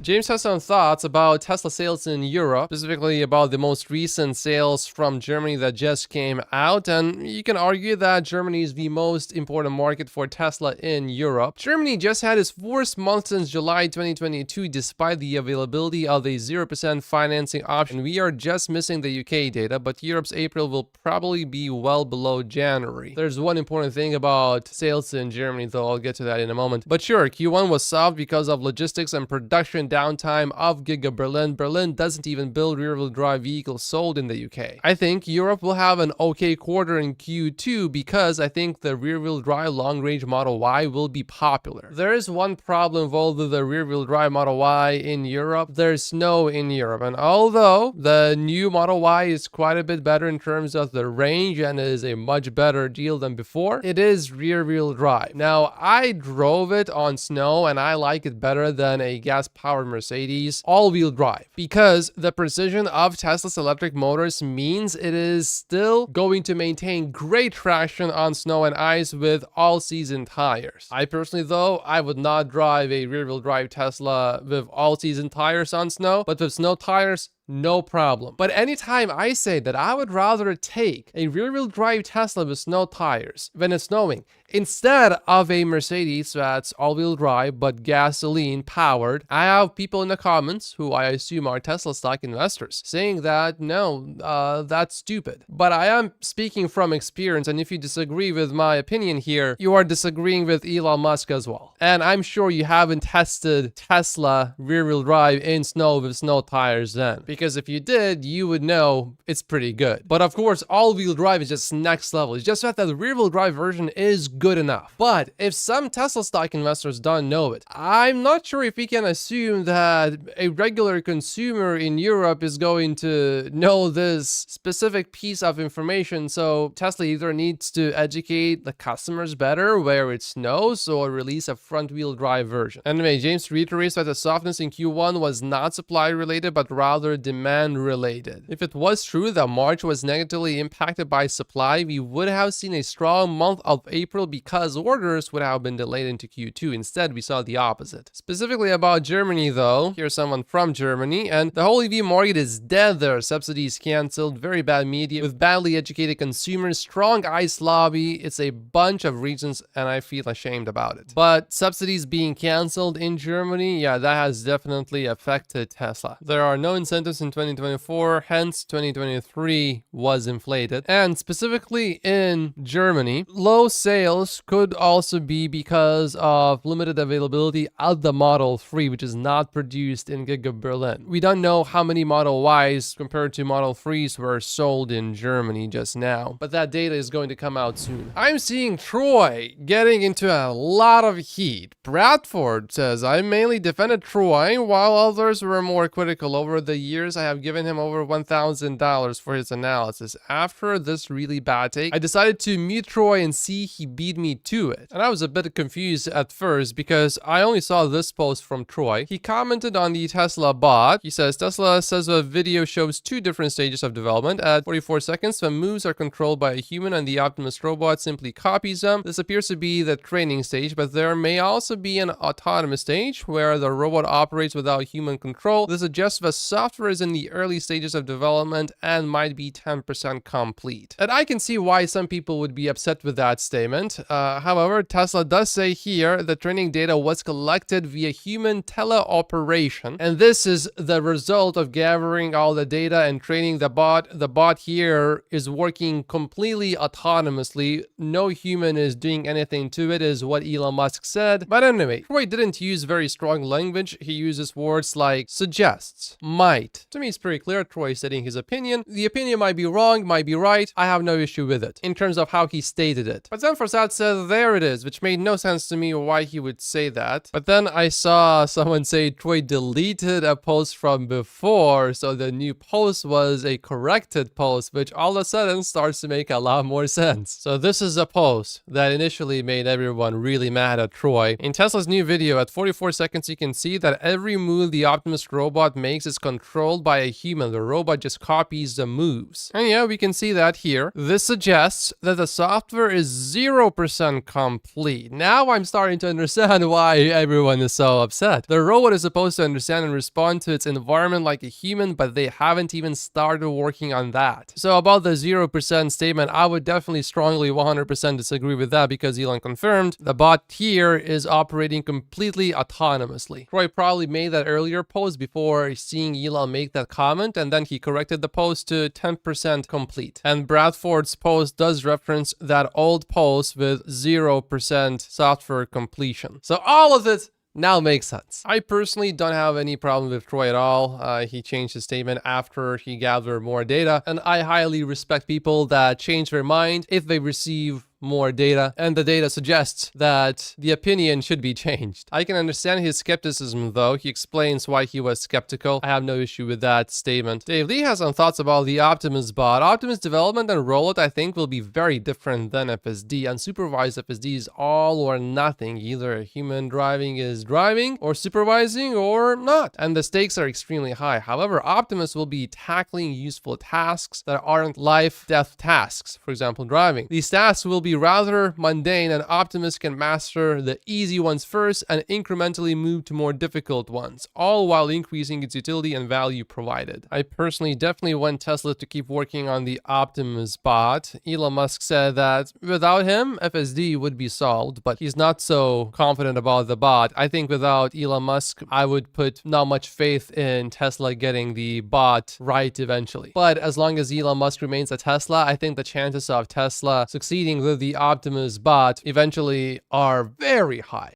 James has some thoughts about Tesla sales in Europe, specifically about the most recent sales from Germany that just came out. And you can argue that Germany is the most important market for Tesla in Europe. Germany just had its worst month since July 2022, despite the availability of a 0% financing option. We are just missing the UK data, but Europe's April will probably be well below January. There's one important thing about sales in Germany, though I'll get to that in a moment. But sure, Q1 was soft because of logistics and production downtime of Giga Berlin. Berlin doesn't even build rear-wheel drive vehicles sold in the UK. I think Europe will have an okay quarter in Q2 because I think the rear-wheel drive long-range Model Y will be popular. There is one problem involved with the rear-wheel drive Model Y in Europe. There's snow in Europe, and although the new Model Y is quite a bit better in terms of the range and is a much better deal than before, it is rear-wheel drive. Now, I drove it on snow and I like it better than a gas-powered Mercedes all-wheel drive because the precision of Tesla's electric motors means it is still going to maintain great traction on snow and ice with all-season tires. I personally, though, I would not drive a rear-wheel drive Tesla with all-season tires on snow, but with snow tires, no problem. But anytime I say that I would rather take a rear-wheel drive Tesla with snow tires when it's snowing instead of a Mercedes that's all-wheel drive but gasoline powered, I have people in the comments who I assume are Tesla stock investors saying that no, that's stupid. But I am speaking from experience, and if you disagree with my opinion here, you are disagreeing with Elon Musk as well. And I'm sure you haven't tested Tesla rear-wheel drive in snow with snow tires then, because if you did, you would know it's pretty good. But of course, all-wheel drive is just next level. It's just that the rear-wheel drive version is good enough. But if some Tesla stock investors don't know it, I'm not sure if we can assume that a regular consumer in Europe is going to know this specific piece of information. So Tesla either needs to educate the customers better where it snows or release a front-wheel drive version. Anyway, James reiterates that the softness in Q1 was not supply related, but rather demand related. If it was true that March was negatively impacted by supply, we would have seen a strong month of April because orders would have been delayed into Q2. Instead, we saw the opposite. Specifically about Germany, though, here's someone from Germany, and the whole EV market is dead there. Subsidies canceled, very bad media with badly educated consumers, strong ICE lobby. It's a bunch of reasons, and I feel ashamed about it. But subsidies being canceled in Germany, yeah, that has definitely affected Tesla. There are no incentives in 2024, hence 2023 was inflated. And specifically in Germany, low sales could also be because of limited availability of the Model 3, which is not produced in Giga Berlin. We don't know how many Model Ys compared to Model 3s were sold in Germany just now, but that data is going to come out soon. I'm seeing Troy getting into a lot of heat. Bradford says, I mainly defended Troy while others were more critical. Over the years, I have given him over $1,000 for his analysis. After this really bad take, I decided to mute Troy and see he beat me to it. And I was a bit confused at first because I only saw this post from Troy. He commented on the Tesla bot. He says, Tesla says a video shows two different stages of development. At 44 seconds, the moves are controlled by a human and the Optimus robot simply copies them. This appears to be the training stage, but there may also be an autonomous stage where the robot operates without human control. This suggests the software is in the early stages of development and might be 10% complete. And I can see why some people would be upset with that statement. However, Tesla does say here the training data was collected via human teleoperation, and this is the result of gathering all the data and training the bot. The bot here is working completely autonomously. No human is doing anything to it, is what Elon Musk said. But anyway, Troy didn't use very strong language. He uses words like suggests, might. To me, it's pretty clear Troy is stating his opinion. The opinion might be wrong, might be right. I have no issue with it in terms of how he stated it. But then Forsad said, there it is, which made no sense to me why he would say that. But then I saw someone say Troy deleted a post from before, so the new post was a corrected post, which all of a sudden starts to make a lot more sense. So this is a post that initially made everyone really mad at Troy. In Tesla's new video, at 44 seconds, you can see that every move the Optimus robot makes is controlled controlled by a human. The robot just copies the moves. And yeah, we can see that here. This suggests that the software is 0% complete. Now I'm starting to understand why everyone is so upset. The robot is supposed to understand and respond to its environment like a human, but they haven't even started working on that. So about the 0% statement, I would definitely strongly 100% disagree with that, because Elon confirmed the bot here is operating completely autonomously. Troy probably made that earlier post before seeing Elon make that comment, and then he corrected the post to 10% complete. And Bradford's post does reference that old post with 0% software completion. So all of it now makes sense. I personally don't have any problem with Troy at all. He changed his statement after he gathered more data, and I highly respect people that change their mind if they receive more data, and the data suggests that the opinion should be changed. I can understand his skepticism though. He explains why he was skeptical. I have no issue with that statement. Dave Lee has some thoughts about the Optimus bot. Optimus development and rollout, I think, will be very different than FSD. Unsupervised FSD is all or nothing. Either a human driving is driving or supervising or not, and the stakes are extremely high. However, Optimus will be tackling useful tasks that aren't life-death tasks. For example, driving. These tasks will be rather mundane, and Optimus can master the easy ones first and incrementally move to more difficult ones, all while increasing its utility and value provided. I personally definitely want Tesla to keep working on the Optimus bot. Elon Musk said that without him, FSD would be solved, but he's not so confident about the bot. I think without Elon Musk, I would put not much faith in Tesla getting the bot right eventually. But as long as Elon Musk remains at Tesla, I think the chances of Tesla succeeding with the Optimus bot eventually are very high.